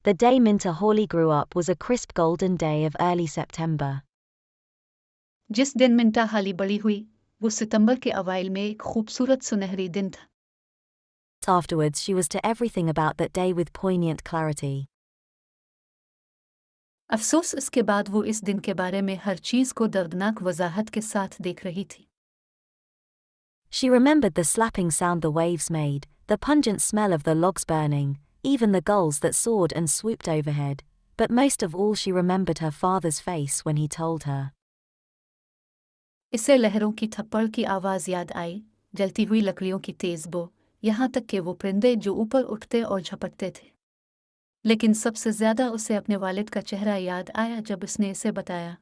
The day Minta Hawley grew up was a crisp golden day of early September. जिस दिन मिंटा हाली बड़ी हुई वो सितंबर के अवाइल में एक खूबसूरत सुनहरी दिन था. Afterwards she was to everything about that day with poignant clarity. अफसोस इसके बाद वो इस दिन के बारे में हर चीज को दर्दनाक वजाहत के साथ देख रही थी. She remembered the slapping sound the waves made, the pungent smell of the logs burning, even the gulls that soared and swooped overhead, but most of all she remembered her father's face when he told her. इसे लहरों की थप्पड़ की आवाज याद आई, जलती हुई लकड़ियों की तेज बो, यहाँ तक कि वो परिंदे जो ऊपर उठते और झपटते थे. लेकिन सबसे ज्यादा उसे अपने वालिद का चेहरा याद आया जब उसने इसे बताया.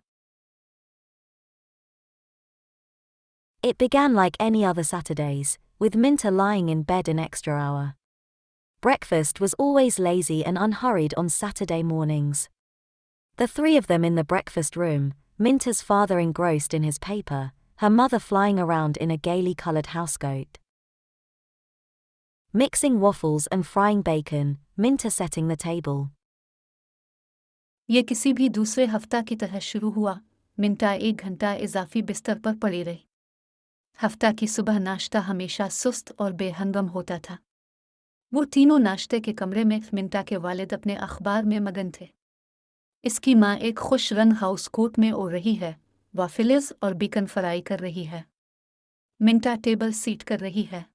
It began like any other Saturdays, with Minta lying in bed an extra hour. Breakfast was always lazy and unhurried on Saturday mornings. The three of them in the breakfast room, Minta's father engrossed in his paper, her mother flying around in a gaily coloured housecoat. Mixing waffles and frying bacon, Minta setting the table. ये किसी भी दूसरे हफ्ता की तरह शुरू हुआ. मिंटा 1 घंटा इजाफी बिस्तर पर पड़ी रही. हफ्ता की सुबह नाश्ता हमेशा सुस्त और बेहंगम होता था. वो तीनों नाश्ते के कमरे में मिंटा के वालिद अपने अखबार में मगन थे. इसकी माँ एक खुश रंग हाउस कोट में ओढ़ रही है, वाफिल्स और बीकन फ्राई कर रही है. मिंटा टेबल सीट कर रही है.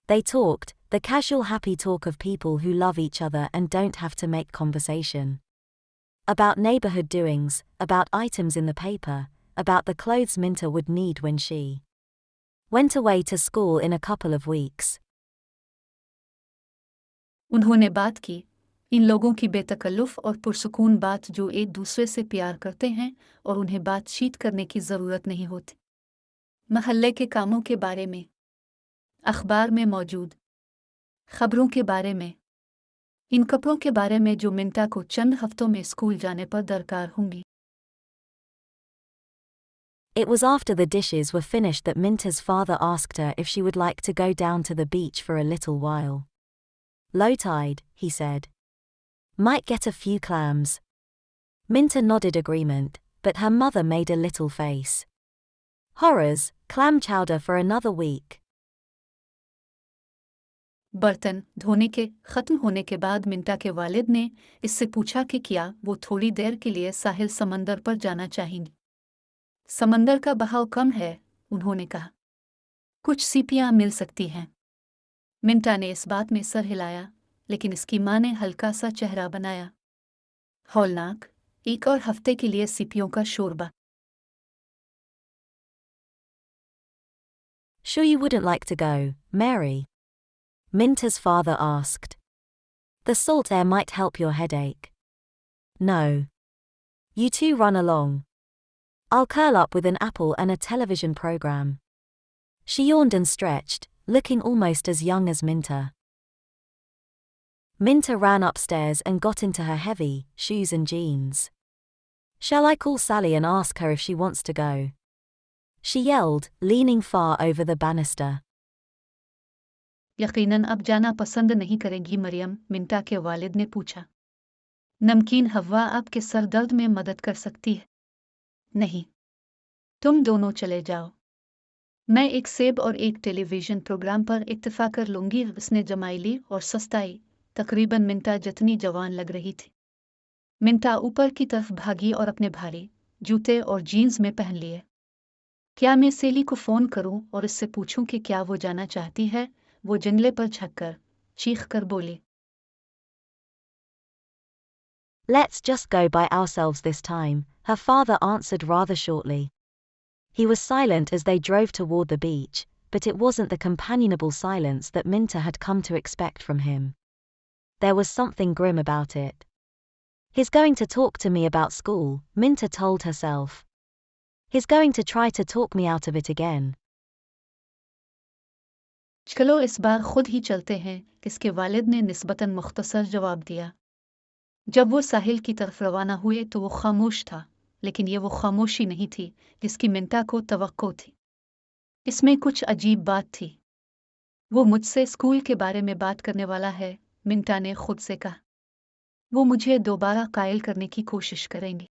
They talked, the casual happy talk of people who love each other and don't have to make conversation. About neighborhood doings, about items in the paper, about the clothes Minta would need when she went away to school in a couple of weeks. उन्होंने बात की, इन लोगों की बेतकल्लुफ और पुरसुकून बात जो एक दूसरे से प्यार करते हैं और उन्हें बातचीत करने की ज़रूरत नहीं होती. महल्ले के कामों के बारे में, अखबार में मौजूद खबरों के बारे में, इन कपड़ों के बारे में जो मिंटा को चंद हफ्तों में स्कूल जाने पर दरकार होंगी. It was after the dishes were finished that Minta's father asked her if she would like to go down to the beach for a little while. Low tide, he said. Might get a few clams. Minta nodded agreement, but her mother made a little face. Horrors, clam chowder for another week. बर्तन धोने के खत्म होने के बाद मिंटा के वालिद ने इससे पूछा कि क्या वो थोड़ी देर के लिए साहिल समंदर पर जाना चाहेंगी. समंदर का बहाव कम है, उन्होंने कहा. कुछ सीपियां मिल सकती हैं. मिंटा ने इस बात में सर हिलाया, लेकिन इसकी माँ ने हल्का सा चेहरा बनाया. हौलनाक, 1 और हफ्ते के लिए सीपियों का शोरबा. Sure you wouldn't like to go, Mary? Minta's father asked. The salt air might help your headache. No. You two run along. I'll curl up with an apple and a television program. She yawned and stretched, looking almost as young as Minta. Minta ran upstairs and got into her heavy shoes and jeans. Shall I call Sally and ask her if she wants to go? She yelled, leaning far over the banister. यकीनन अब जाना पसंद नहीं करेगी मरियम, मिंटा के वालिद ने पूछा. नमकीन हवा आपके सर दर्द में मदद कर सकती है. नहीं. तुम दोनों चले जाओ. मैं एक सेब और एक टेलीविजन प्रोग्राम पर इत्तेफा कर लूंगी. उसने जमाईली और सस्ताई, तकरीबन मिंटा जितनी जवान लग रही थी. मिंटा ऊपर की तरफ भागी और अपने भारी जूते और जीन्स में पहन लिए. क्या मैं सेली को फ़ोन करूं और इससे पूछूं कि क्या वो जाना चाहती है? वो जंगले पर झककर चीख कर बोली. Let's just go by ourselves this time, her father answered rather shortly. He was silent as they drove toward the beach, but it wasn't the companionable silence that Minta had come to expect from him. There was something grim about it. He's going to talk to me about school, Minta told herself. He's going to try to talk me out of it again. चलो इस बार खुद ही चलते हैं, किसके वालिद ने निस्बतन मुख्तसर जवाब दिया. जब वो साहिल की तरफ रवाना हुए तो वो खामोश था, लेकिन ये वो खामोशी नहीं थी जिसकी मिंटा को तवक्को थी. इसमें कुछ अजीब बात थी. वो मुझसे स्कूल के बारे में बात करने वाला है, मिंटा ने खुद से कहा। वो मुझे दोबारा कायल करने की कोशिश करेंगे।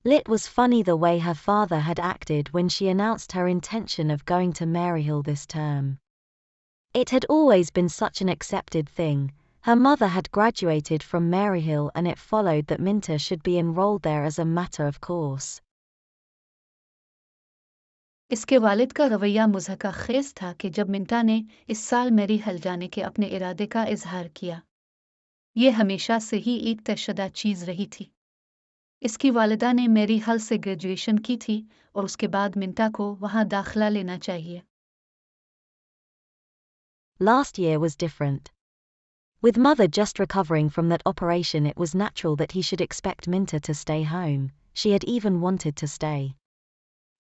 It was funny the way her father had acted when she announced her intention of going to Maryhill this term. It had always been such an accepted thing. Her mother had graduated from Maryhill and it followed that Minta should be enrolled there as a matter of course. इसके वालिद का रवैया मुज़हका-खेज़ था कि जब मिंटा ने इस साल मैरीहिल जाने के अपने इरादे का इजहार किया। ये हमेशा से ही एक तयशुदा चीज़ रही थी। इसकी वालिदा ने मैरीहिल से ग्रेजुएशन की थी और उसके बाद मिंटा को वहाँ दाखिला लेना चाहिए। Last year was different. With mother just recovering from that operation, it was natural that he should expect Minta to stay home. She had even wanted to stay.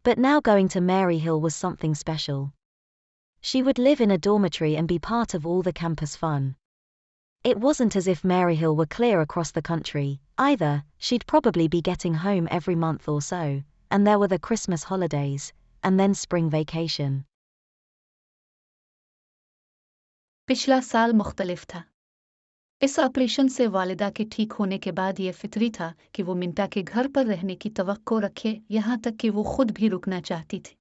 But now going to Maryhill was something special. She would live in a dormitory and be part of all the campus fun. It wasn't as if Maryhill were clear across the country, either. She'd probably be getting home every month or so, and there were the Christmas holidays, and then spring vacation. पिछला साल मुख्तलिफ था। इस operation से वालिदा के ठीक होने के बाद ये फितरी था कि वो मिंटा के घर पर रहने की तवक्को रखे, यहाँ तक कि वो खुद भी रुकना चाहती थी।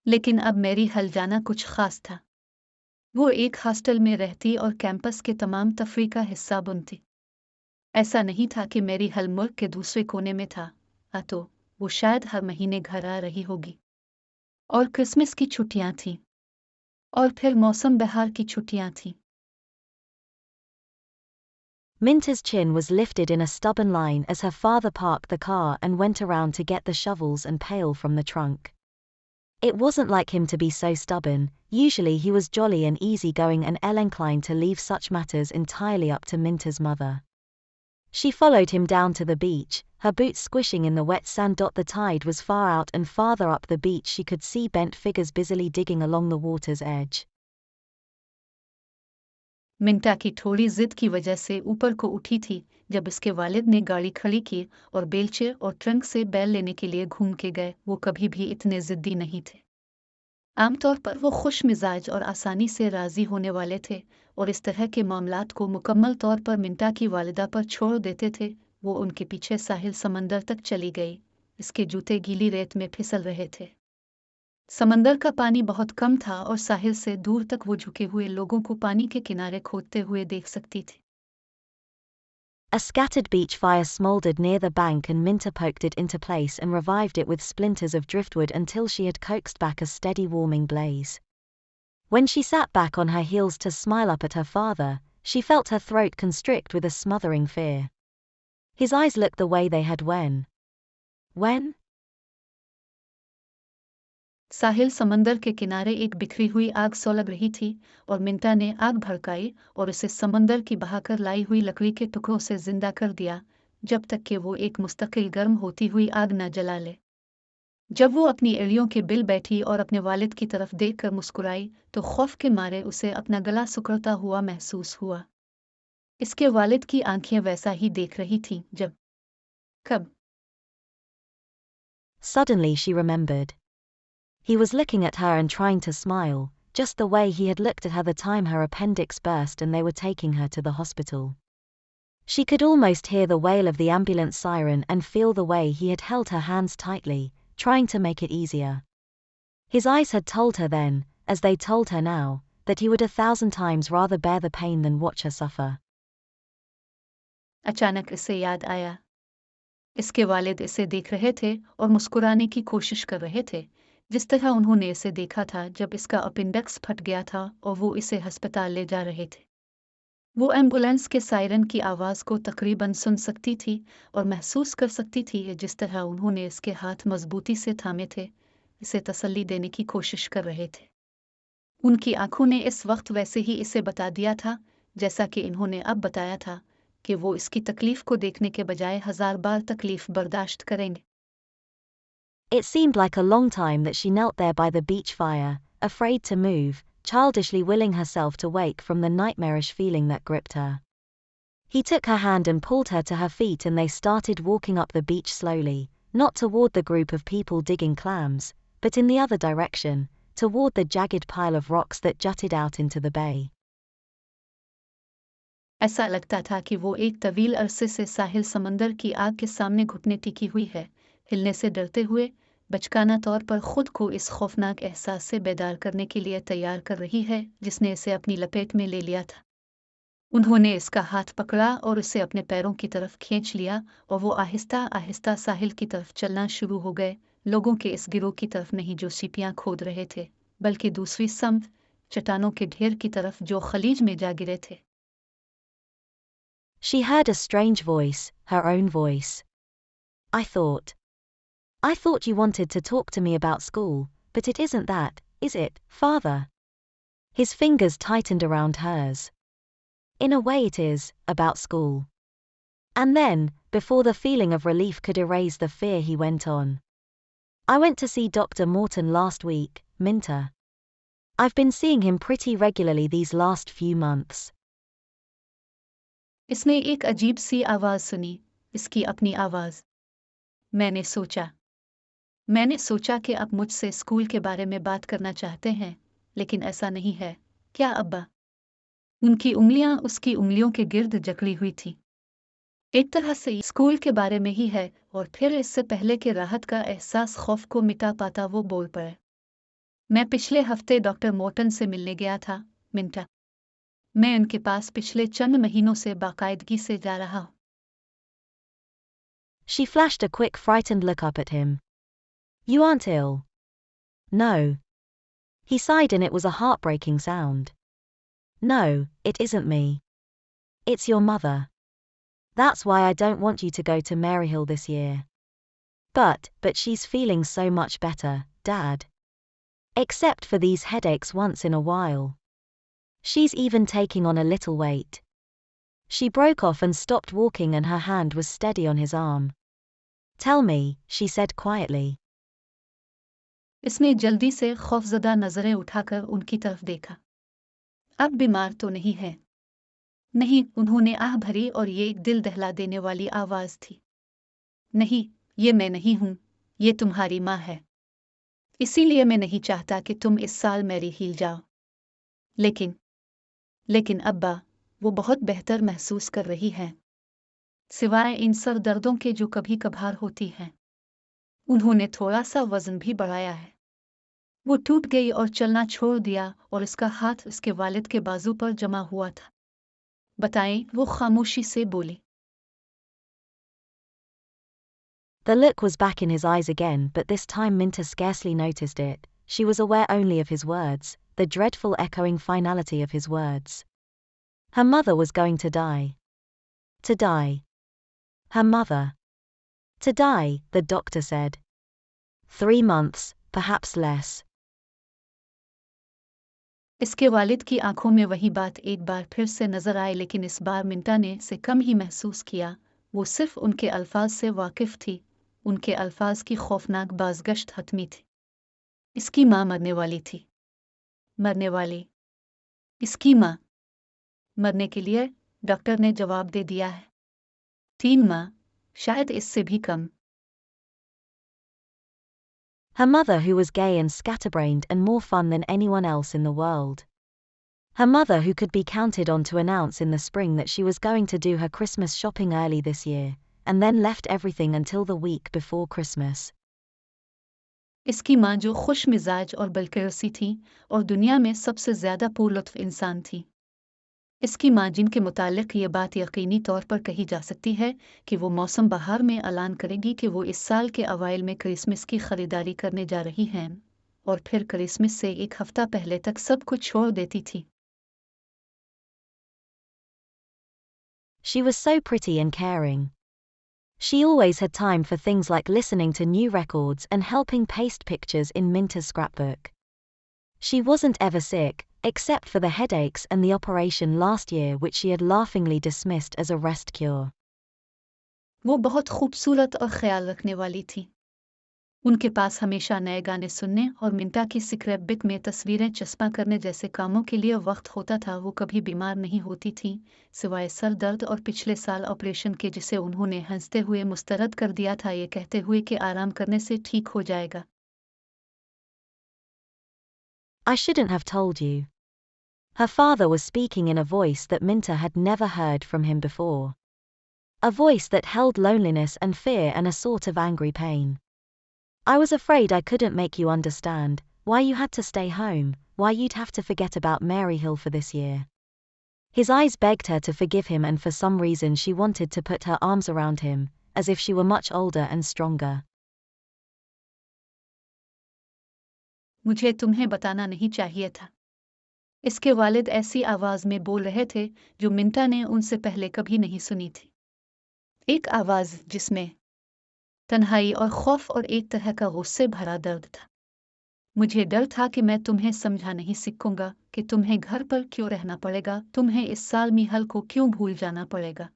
लेकिन अब मैरीहिल जाना कुछ खास था। वो एक हॉस्टल में रहती और कैंपस के तमाम तफरी का हिस्सा बनती। ऐसा नहीं था कि मैरीहिल मुल्क के दूसरे कोने में था, तो वो शायद हर महीने घर आ रही होगी। और क्रिसमस की छुट्टियां थीं। और फिर मौसम बहार की छुट्टियां थीं। Minta's chin was lifted in a stubborn line as her father parked the car and went around to get the shovels and pail from the trunk. It wasn't like him to be so stubborn. Usually he was jolly and easygoing and inclined to leave such matters entirely up to Minta's mother. She followed him down to the beach, her boots squishing in the wet sand. The tide was far out and farther up the beach she could see bent figures busily digging along the water's edge. मिंटा की थोड़ी जिद की वजह से ऊपर को उठी थी जब इसके वालिद ने गाड़ी खड़ी की और बेलचे और ट्रंक से बैल लेने के लिए घूम के गए। वो कभी भी इतने जिद्दी नहीं थे। आमतौर पर वो खुश मिजाज और आसानी से राजी होने वाले थे और इस तरह के मामलात को मुकम्मल तौर पर मिंटा की वालिदा पर छोड़ देते थे। वो उनके पीछे साहिल समंदर तक चली गई। इसके जूते गीली रेत में फिसल रहे थे। समंदर का पानी बहुत कम था और साहिल से दूर तक वो झुके हुए लोगों को पानी के किनारे खोदते हुए देख सकती थी। A scattered beach fire smoldered near the bank and Minta poked it into place and revived it with splinters of driftwood until she had coaxed back a steady warming blaze. When she sat back on her heels to smile up at her father, she felt her throat constrict with a smothering fear. His eyes looked the way they had when? साहिल समंदर के किनारे एक बिखरी हुई आग सुलग रही थी और मिंटा ने आग भड़काई और उसे समंदर की बहाकर लाई हुई लकड़ी के टुकड़ों से जिंदा कर दिया जब तक कि वो एक मुस्तकिल गर्म होती हुई आग न जला ले। जब वो अपनी एड़ियों के बिल बैठी और अपने वालिद की तरफ देखकर मुस्कुराई तो खौफ के मारे उसे अपना गला सुकड़ता हुआ महसूस हुआ। इसके वालिद की आंखें वैसा ही देख रही थीं कब। Suddenly she remembered. He was looking at her and trying to smile, just the way he had looked at her the time her appendix burst and they were taking her to the hospital. She could almost hear the wail of the ambulance siren and feel the way he had held her hands tightly, trying to make it easier. His eyes had told her then, as they told her now, that he would 1,000 times rather bear the pain than watch her suffer. अचानक इसे याद आया। इसके वालिद इसे देख रहे थे और मुस्कुराने की कोशिश कर रहे थे, जिस तरह उन्होंने इसे देखा था जब इसका अपेंडिक्स फट गया था और वो इसे अस्पताल ले जा रहे थे। वो एम्बुलेंस के सायरन की आवाज़ को तकरीबन सुन सकती थी और महसूस कर सकती थी जिस तरह उन्होंने इसके हाथ मजबूती से थामे थे, इसे तसल्ली देने की कोशिश कर रहे थे। उनकी आंखों ने इस वक्त वैसे ही इसे बता दिया था जैसा कि इन्होंने अब बताया था कि वो इसकी तकलीफ को देखने के बजाय 1000 बार तकलीफ बर्दाश्त करेंगे। It seemed like a long time that she knelt there by the beach fire, afraid to move, childishly willing herself to wake from the nightmarish feeling that gripped her. He took her hand and pulled her to her feet and they started walking up the beach slowly, not toward the group of people digging clams, but in the other direction, toward the jagged pile of rocks that jutted out into the bay. ऐसा लगता था कि वो एक तवील अरसे से साहिल समंदर की आग के सामने घुटने टिकी हुई है, हिलने से डरते हुए, बचकाना तौर पर खुद को इस खौफनाक एहसास से बेदार करने के लिए तैयार कर रही है जिसने इसे अपनी लपेट में ले लिया था। उन्होंने इसका हाथ पकड़ा और उसे अपने पैरों की तरफ खींच लिया और वो आहिस्ता आहिस्ता साहिल की तरफ चलना शुरू हो गए, लोगों के इस गिरोह की तरफ नहीं जो सीपियां खोद रहे थे, बल्कि दूसरी सम चट्टानों के ढेर की तरफ जो खलीज में जा गिरे थे। She heard a strange voice, her own voice. I thought you wanted to talk to me about school, but it isn't that, is it, father? His fingers tightened around hers. In a way it is, about school. And then, before the feeling of relief could erase the fear, he went on. I went to see Dr. Morton last week, Minter. I've been seeing him pretty regularly these last few months. इसने एक अजीब सी आवाज सुनी, इसकी अपनी आवाज। मैंने सोचा कि आप मुझसे स्कूल के बारे में बात करना चाहते हैं, लेकिन ऐसा नहीं है, क्या अब्बा? उनकी उंगलियां उसकी उंगलियों के गिर्द जकड़ी हुई थी। एक तरह से स्कूल के बारे में ही है, और फिर इससे पहले कि राहत का एहसास खौफ को मिटा पाता वो बोल पड़े। मैं पिछले हफ्ते डॉक्टर मोर्टन से मिलने गया था, मिंटा। मैं उनके पास पिछले चंद महीनों से बाकायदगी से जा रहा हूँ। She flashed a quick frightened look up at him. You aren't ill? No. He sighed and it was a heartbreaking sound. No, it isn't me. It's your mother. That's why I don't want you to go to Maryhill this year. But she's feeling so much better, Dad. Except for these headaches once in a while. She's even taking on a little weight. She broke off and stopped walking and her hand was steady on his arm. Tell me, she said quietly. इसने जल्दी से खौफजदा नजरें उठाकर उनकी तरफ देखा। अब बीमार तो नहीं है? नहीं, उन्होंने आह भरी और ये एक दिल दहला देने वाली आवाज थी। नहीं, ये मैं नहीं हूं, ये तुम्हारी माँ है। इसीलिए मैं नहीं चाहता कि तुम इस साल मैरीहिल जाओ। लेकिन अब्बा, वो बहुत बेहतर महसूस कर रही हैं। सिवाय इन सर दर्दों के जो कभी कभार होती हैं। उन्होंने थोड़ा सा वजन भी बढ़ाया है। वो टूट गई और चलना छोड़ दिया और उसका हाथ उसके वालिद के बाजू पर जमा हुआ था। बताएं, वो खामोशी से बोली। The look was back in his eyes again, but this time Minta scarcely noticed it. She was aware only of his words, the dreadful echoing finality of his words. Her mother was going to die. To die. Her mother. To die, the doctor said. 3 months, perhaps less. इसके वालिद की आंखों में वही बात एक बार फिर से नजर आई, लेकिन इस बार मिंटा ने से कम ही महसूस किया। वो सिर्फ उनके अल्फाज से वाकिफ थी, उनके अल्फाज की खौफनाक बाज़गश्त हतमी थी। इसकी माँ मरने वाली थी। मरने वाली। इसकी माँ। मरने के लिए, डॉक्टर ने जवाब दे दिया है। 3 माह, शायद इससे भी कम। Her mother, who was gay and scatterbrained and more fun than anyone else in the world. Her mother, who could be counted on to announce in the spring that she was going to do her Christmas shopping early this year, and then left everything until the week before Christmas. इसकी माँ जो खुश मिजाज और बलकरसी थी और दुनिया में सबसे ज्यादा पुरलुत्फ इंसान थी। इसकी माँ जिनके मुतालिक ये बात यकीनी तौर पर कही जा सकती है कि वो मौसम बहार में ऐलान करेगी कि वो इस साल के अवाइल में क्रिसमस की खरीदारी करने जा रही हैं, और फिर क्रिसमस से एक हफ्ता पहले तक सब कुछ छोड़ देती थी। She was so pretty and caring. She always had time for things like listening to new records and helping paste pictures in Minta's scrapbook. She wasn't ever sick, except for the headaches and the operation last year which she had laughingly dismissed as a rest cure. वो बहुत खूबसूरत और ख्याल रखने वाली थी। उनके पास हमेशा नए गाने सुनने और मिंटा की स्क्रैपबुक में तस्वीरें चस्पा करने जैसे कामों के लिए वक्त होता था। वो कभी बीमार नहीं होती थी, सिवाय सर दर्द और पिछले साल ऑपरेशन के, जिसे उन्होंने हंसते हुए मुस्तरद कर दिया था ये कहते हुए कि आराम करने से ठीक हो जाएगा। I shouldn't have told you. Her father was speaking in a voice that Minta had never heard from him before. A voice that held loneliness and fear and a sort of angry pain. I was afraid I couldn't make you understand why you had to stay home, why you'd have to forget about Maryhill for this year. His eyes begged her to forgive him, and for some reason she wanted to put her arms around him, as if she were much older and stronger. मुझे तुम्हें बताना नहीं चाहिए था। इसके वालिद ऐसी आवाज में बोल रहे थे जो मिंटा ने उनसे पहले कभी नहीं सुनी थी। एक आवाज जिसमें तन्हाई और खौफ और एक तरह का गुस्से भरा दर्द था। मुझे डर था कि मैं तुम्हें समझा नहीं सकूंगा कि तुम्हें घर पर क्यों रहना पड़ेगा, तुम्हें इस साल मीहल को क्यों भूल जाना पड़ेगा।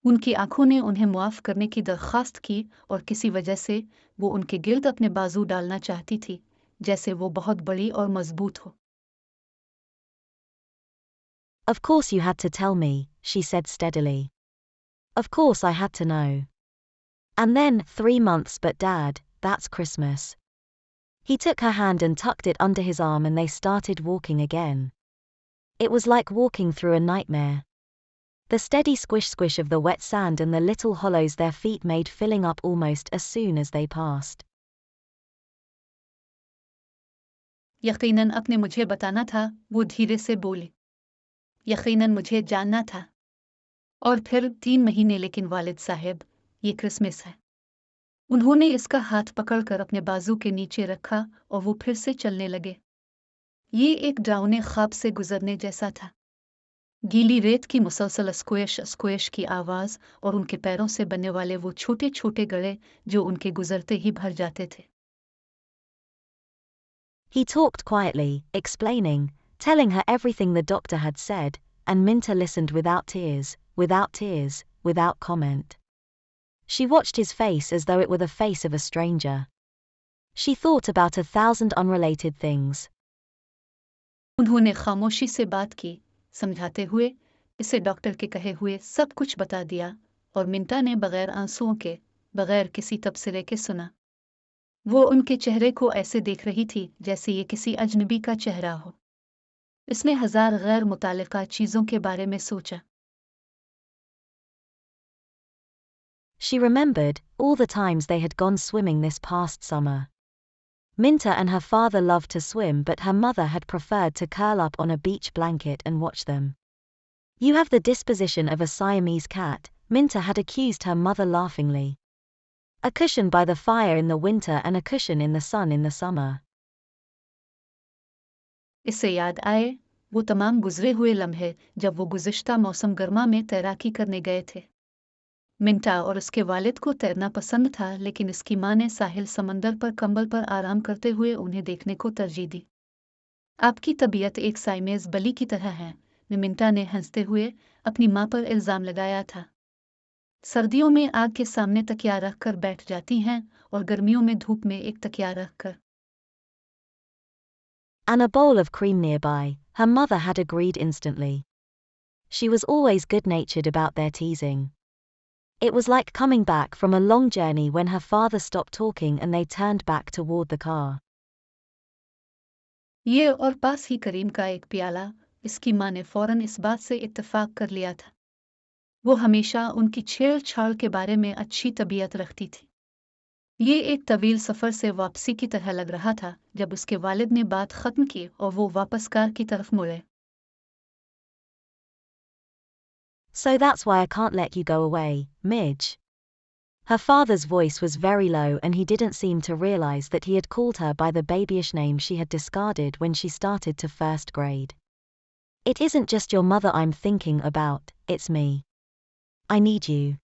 उनकी आंखों ने उन्हें मुआफ करने की दरख्वास्त की और किसी वजह से वो उनके गिर्द अपने बाजू डालना चाहती थी, जैसे वो बहुत बड़ी और मजबूत हो। Of course you had to tell me, she said steadily. Of course I had to know. And then, 3 months, but Dad, that's Christmas. He took her hand and tucked it under his arm and they started walking again. It was like walking through a nightmare. The steady squish-squish of the wet sand and the little hollows their feet made filling up almost as soon as they passed. यकीनन अपने मुझे बताना था, वो धीरे से बोली। यकीनन मुझे जानना था। और फिर 3 महीने, लेकिन वालिद साहब, ये क्रिसमस है। उन्होंने इसका हाथ पकड़कर अपने बाजू के नीचे रखा और वो फिर से चलने लगे। ये एक डरावने ख्वाब से गुजरने जैसा था। गीली रेत की मुसलसल स्क्वेश स्क्वेश की आवाज और उनके पैरों से बनने वाले वो छोटे छोटे गड़े जो उनके गुजरते ही भर जाते थे। He talked quietly, explaining, telling her everything the doctor had said, and Minta listened without tears, without comment. She watched his face as though it were the face of a stranger. She thought about 1,000 unrelated things. उन्होंने खामोशी से बात की, समझाते हुए इसे doctor के कहे हुए सब कुछ बता दिया, और मिंटा ने बगैर आंसुओं के, बगैर किसी तबसरे के सुना। वो उनके चेहरे को ऐसे देख रही थी जैसे ये किसी अजनबी का चेहरा हो। इसने 1000 गैर मुताल्लिका चीजों के बारे में सोचा। She remembered all the times they had gone swimming this past summer. Minta and her father loved to swim, but her mother had preferred to curl up on a beach blanket and watch them. You have the disposition of a Siamese cat, Minta had accused her mother laughingly. A cushion by the fire in the winter and a cushion in the sun in the summer. इससे याद आए वो तमाम गुजरे हुए लम्हे जब वो गुज़िश्ता मौसम गर्मा में तैराकी करने गए थे। मिंटा और उसके वालिद को तैरना पसंद था, लेकिन इसकी माँ ने साहिल समंदर पर कंबल पर आराम करते हुए उन्हें देखने को तरजीह दी। आपकी तबीयत एक साइमेज बली की तरह है, मिंटा ने हंसते हुए अपनी माँ पर इल्जाम लगाया था। सर्दियों में आग के सामने तकिया रखकर बैठ जाती हैं और गर्मियों में धूप में एक तकिया रखकर। And a bowl of cream nearby, her mother had agreed instantly. She was always good-natured about their teasing. It was like coming back from a long journey when her father stopped talking and they turned back toward the car. ये और पास ही करीम का एक प्याला, इसकी माँ ने फौरन इस बात से इत्तेफाक कर लिया था। वो हमेशा उनकी छेड़छाड़ के बारे में अच्छी तबीयत रखती थी। ये एक तवील सफ़र से वापसी की तरह लग रहा था जब उसके वालिद ने बात ख़त्म की और वो वापस कार की तरफ मुड़े। So that's why I can't let you go away, Midge. Her father's voice was very low and he didn't seem to realize that he had called her by the babyish name she had discarded when she started to first grade. It isn't just your mother I'm thinking about, it's me. I need you.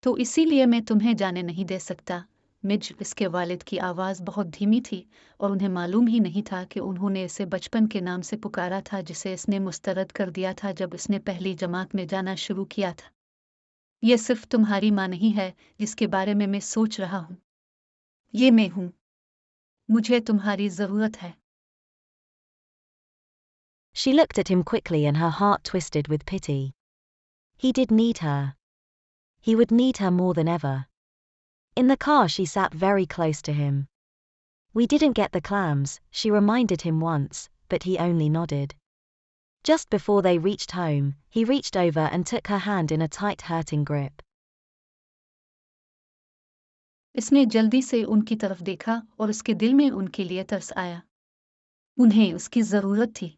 तो इसीलिए मैं तुम्हें जाने नहीं दे सकता, मिज। इसके वालिद की आवाज़ बहुत धीमी थी और उन्हें मालूम ही नहीं था कि उन्होंने इसे बचपन के नाम से पुकारा था जिसे इसने मुस्तरद कर दिया था जब इसने पहली जमात में जाना शुरू किया था। यह सिर्फ तुम्हारी माँ नहीं है जिसके बारे में मैं सोच रहा हूँ, ये मैं हूँ। मुझे तुम्हारी ज़रूरत है। She looked at him quickly and her heart twisted with pity. He did need her. He would need her more than ever. In the car she sat very close to him. We didn't get the clams, she reminded him once, but he only nodded. Just before they reached home, he reached over and took her hand in a tight, hurting grip. इसने जल्दी से उनकी तरफ देखा और उसके दिल में उनके लिए तरस आया। उन्हें उसकी जरूरत थी।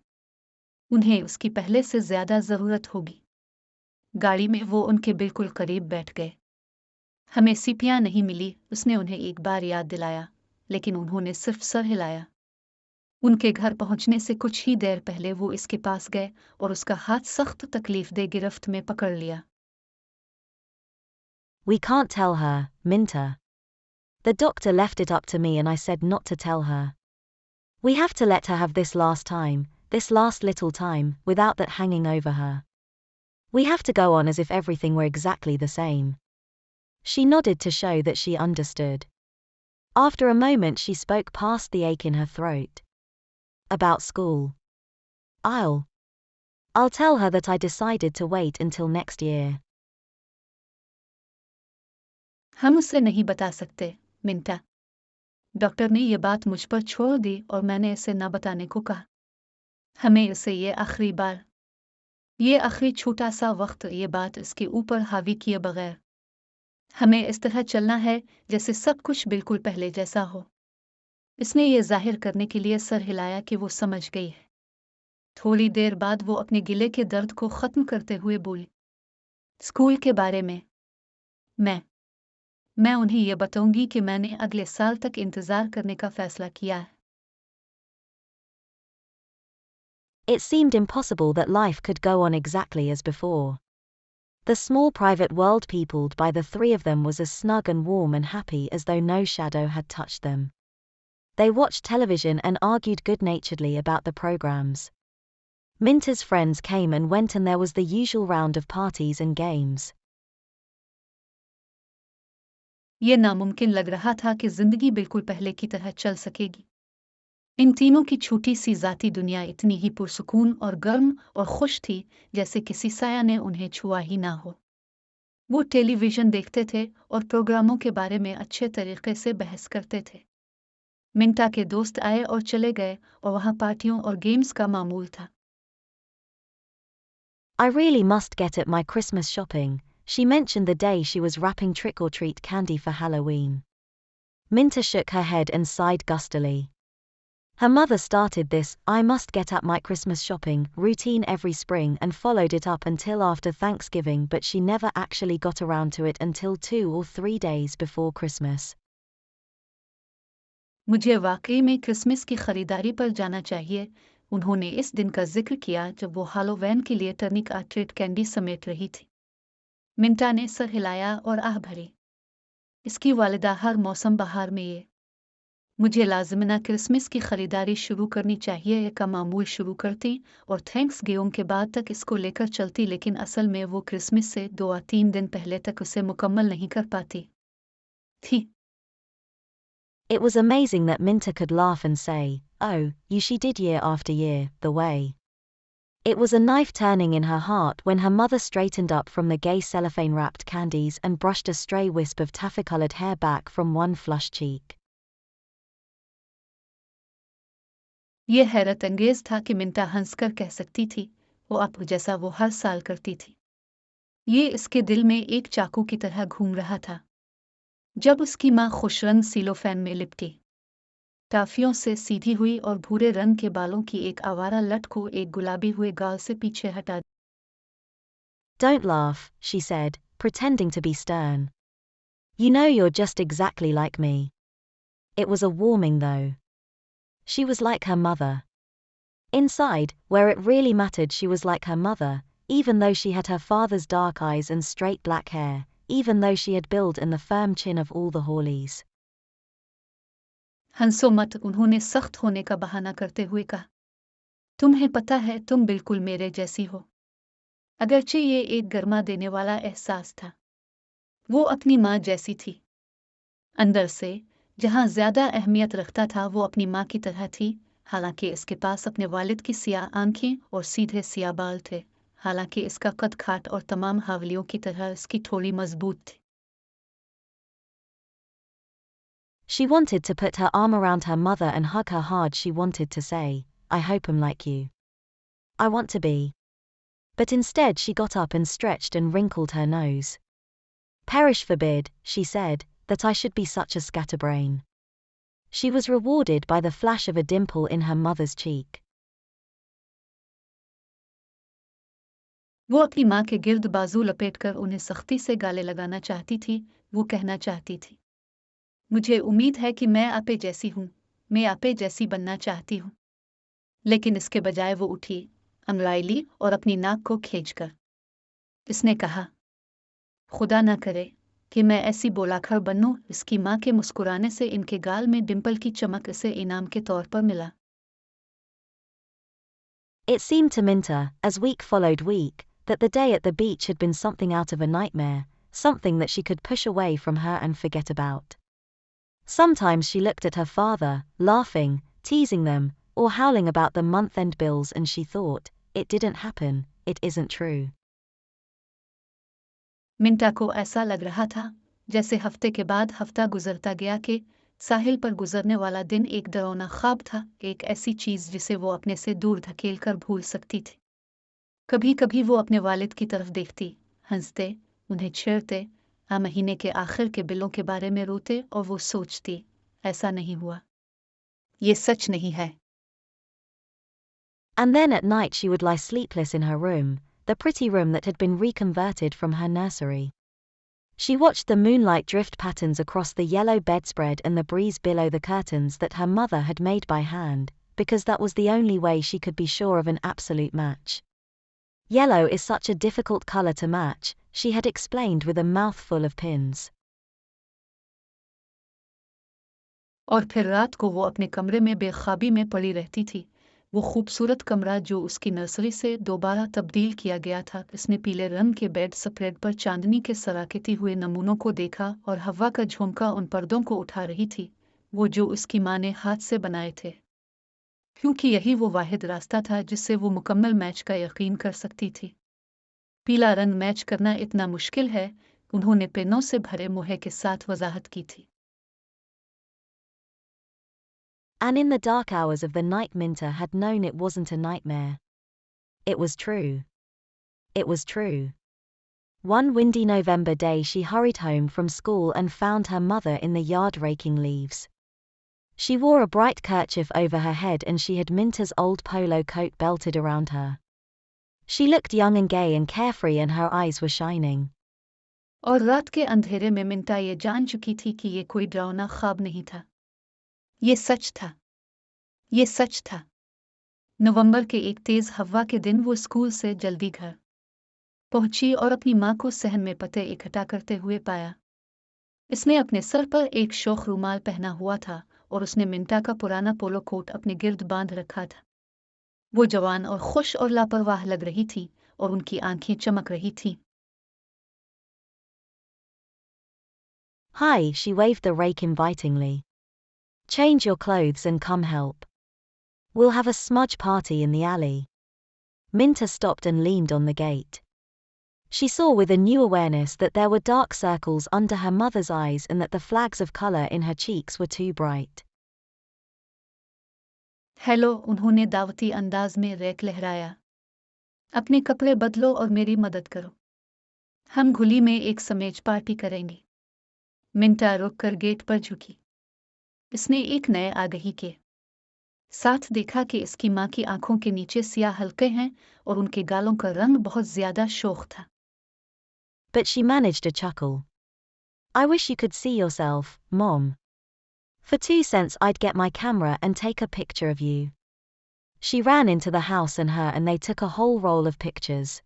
उन्हें उसकी पहले से ज्यादा जरूरत होगी। गाड़ी में वो उनके बिल्कुल करीब बैठ गए। हमें सीपियां नहीं मिली, उसने उन्हें एक बार याद दिलाया, लेकिन उन्होंने सिर्फ सर हिलाया। उनके घर पहुंचने से कुछ ही देर पहले वो इसके पास गए और उसका हाथ सख्त तकलीफदेह गिरफ्त में पकड़ लिया। We can't tell her, Minta. The doctor left it up to me and I said not to tell her. We have to let her have this last time, this last little time, without that hanging over her. We have to go on as if everything were exactly the same. She nodded to show that she understood. After a moment she spoke past the ache in her throat. About school. I'll tell her that I decided to wait until next year. हम उससे नहीं बता सकते, मिंटा। Doctor ने ये बात मुझ पर छोड़ दी और मैंने इसे न बताने को कहा। हमें इसे ये आखिरी छोटा सा वक्त ये बात इसके ऊपर हावी किए बगैर। हमें इस तरह चलना है जैसे सब कुछ बिल्कुल पहले जैसा हो। इसने ये जाहिर करने के लिए सर हिलाया कि वो समझ गई है। थोड़ी देर बाद वो अपने गिले के दर्द को खत्म करते हुए बोली, स्कूल के बारे में मैं उन्हें यह बताऊंगी कि मैंने अगले साल तक इंतजार करने का फैसला किया है। It seemed impossible that life could go on exactly as before. The small private world peopled by the three of them was as snug and warm and happy as though no shadow had touched them. They watched television and argued good-naturedly about the programs. Minta's friends came and went and there was the usual round of parties and games. ये नामुमकिन लग रहा था कि जिंदगी बिल्कुल पहले की तरह चल सकेगी। इन तीनों की छोटी सी जाती दुनिया इतनी ही पुरसुकून और गर्म और खुश थी जैसे किसी साया ने उन्हें छुआ ही ना हो। वो टेलीविजन देखते थे और प्रोग्रामों के बारे में अच्छे तरीके से बहस करते थे। मिंटा के दोस्त आए और चले गए और वहाँ पार्टियों और गेम्स का मामूल था। I really must get at my Christmas shopping, she mentioned the day she was wrapping trick-or-treat candy for Halloween. Minta shook her head and sighed gustily. Her mother started this "I must get at my Christmas shopping" routine every spring and followed it up until after Thanksgiving, but she never actually got around to it until 2 or 3 days before Christmas. मुझे वाकई में Christmas की खरीदारी पर जाना चाहिए, उन्होंने इस दिन का जिक्र किया जब वो हैलोवीन के लिए टर्निक और ट्रीट कैंडी समेट रही थी। मिंटा ने सर हिलाया और आह भरी। इसकी वालिदा हर मौसम बहार में ये मुझे लाजिमना क्रिसमस की खरीदारी शुरू करनी चाहिए का मामूल शुरू करती और थैंक्स गिविंग के बाद तक इसको लेकर चलती, लेकिन असल में वो क्रिसमस से 2 या 3 दिन पहले तक उसे मुकम्मल नहीं कर पाती थी। It was amazing that Minta could laugh and say, "Oh, she did year after year, the way." It was a knife turning in her heart when her mother straightened up from the gay cellophane-wrapped candies and brushed a stray wisp of taffy-colored hair back from one flushed cheek. ये हैरत अंगेज था कि मिंटा हंसकर कह सकती थी, वो आप जैसा वो हर साल करती थी। ये इसके दिल में एक चाकू की तरह घूम रहा था। जब उसकी माँ खुशरंग सिलोफेन में लिपटी टाफियों से सीधी हुई और भूरे रंग के बालों की एक आवारा लट को एक गुलाबी हुए गाल से पीछे हटा। "Don't laugh," she said, pretending to be stern. "You know you're just exactly like me." It was a warming though. She was like her mother. Inside, where it really mattered, she was like her mother, even though she had her father's dark eyes and straight black hair, even though she had build and the firm chin of all the Hawleys. हंसो मत, उन्होंने सख्त होने का बहाना करते हुए कहा। तुम्हें पता है तुम बिल्कुल मेरे जैसी हो। अगरचे ये एक गर्मा देने वाला एहसास था। वो अपनी माँ जैसी थी। अंदर से जहाँ ज्यादा अहमियत रखता था वो अपनी माँ की तरह थी, हालांकि इसके पास अपने वालिद की सियाह आंखें और सीधे सियाह बाल थे, हालांकि इसका कद खाट और तमाम हवलियों की तरह इसकी थोड़ी मजबूत थी। She wanted to put her arm around her mother and hug her hard. She wanted to say, "I hope I'm like you. I want to be." But instead she got up and stretched and wrinkled her nose. "Perish forbid," she said, "that I should be such a scatterbrain." She was rewarded by the flash of a dimple in her mother's cheek. वो अपनी माँ के गिर्द बाजू लपेटकर उन्हें सख्ती से गाले लगाना चाहती थी। वो कहना चाहती थी, मुझे उम्मीद है कि मैं आपे जैसी हूँ, मैं आपे जैसी बनना चाहती हूँ। लेकिन इसके बजाय वो उठी, अंगड़ाई ली और अपनी नाक को खींचकर इसने कहा, खुदा ना करे कि मैं ऐसी बोलाखड़ बनूं। इसकी माँ के मुस्कुराने से इनके गाल में डिंपल की चमक इसे इनाम के तौर पर मिला। It seemed to Minta, as week followed week, that the day at the beach had been something out of a nightmare, something that she could push away from her and forget about. Sometimes she looked at her father, laughing, teasing them, or howling about the month-end bills, and she thought, it didn't happen, it isn't true. मिंटा को ऐसा लग रहा था जैसे हफ्ते के बाद हफ्ता गुजरता गया कि साहिल पर गुजरने वाला दिन एक डरावना ख्वाब था, एक ऐसी चीज जिसे वो अपने से दूर धकेल कर भूल सकती थी। कभी कभी वो अपने वालिद की तरफ देखती, हंसते, उन्हें छेड़ते, महीने के आखिर के बिलों के बारे में रोते और वो सोचती, ऐसा नहीं हुआ, ये सच नहीं है। And then at night she would lie sleepless in her room, the pretty room that had been reconverted from her nursery. She watched the moonlight drift patterns across the yellow bedspread and the breeze below the curtains that her mother had made by hand, because that was the only way she could be sure of an absolute match. Yellow is such a difficult color to match, she had explained with a mouthful of pins. और फिर रात को वो अपने कमरे में बेख्वाबी में पड़ी रहती थी। वो खूबसूरत कमरा जो उसकी नर्सरी से दोबारा तब्दील किया गया था। इसने पीले रंग के बेड स्प्रेड पर चांदनी के सराकती हुए नमूनों को देखा और हवा का झोंका उन पर्दों को उठा रही थी, वो जो उसकी माँ ने हाथ से बनाए थे, क्योंकि यही वो वाहिद रास्ता था जिससे वो मुकम्मल मैच का यकीन कर सकती थी। पीला रंग मैच करना इतना मुश्किल है, उन्होंने पेनों से भरे मुँह के साथ वजाहत की थी। And in the dark hours of the night Minta had known it wasn't a nightmare. It was true. It was true. One windy November day she hurried home from school and found her mother in the yard raking leaves. She wore a bright kerchief over her head and she had Minta's old polo coat belted around her. She looked young and gay and carefree and her eyes were shining. और रात के अंधेरे में मिंटा ये जान चुकी थी कि ये कोई डरावना ख्वाब नहीं था, ये सच था, ये सच था। नवंबर के एक तेज हवा के दिन वो स्कूल से जल्दी घर पहुंची और अपनी माँ को सहन में पत्ते इकट्ठा करते हुए पाया। इसने अपने सर पर एक शोख रुमाल पहना हुआ था और उसने मिंटा का पुराना पोलो कोट अपने गिर्द बांध रखा था। वो जवान और खुश और लापरवाह लग रही थी और उनकी आंखें चमक रही थीं। Hi, she waved the rake invitingly. Change your clothes and come help. We'll have a smudge party in the alley. Minta stopped and leaned on the gate. She saw with a new awareness that there were dark circles under her mother's eyes and that the flags of color in her cheeks were too bright. Hello, उन्होंने दावती अंदाज में rack लहराया। अपने कपड़े बदलो और मेरी मदद करो। हम घुली में एक समेज पार्टी करेंगे। मिंटा रुककर गेट पर झुकी। इसने एक नए आगही के साथ देखा कि इसकी माँ की आंखों के नीचे सियाह हल्के हैं और उनके गालों का रंग बहुत ज्यादा शोख था। But she managed a chuckle. I wish you could see yourself, Mom. For 2 cents I'd get my camera and take a picture of you. She ran into the house and they took a whole roll of pictures.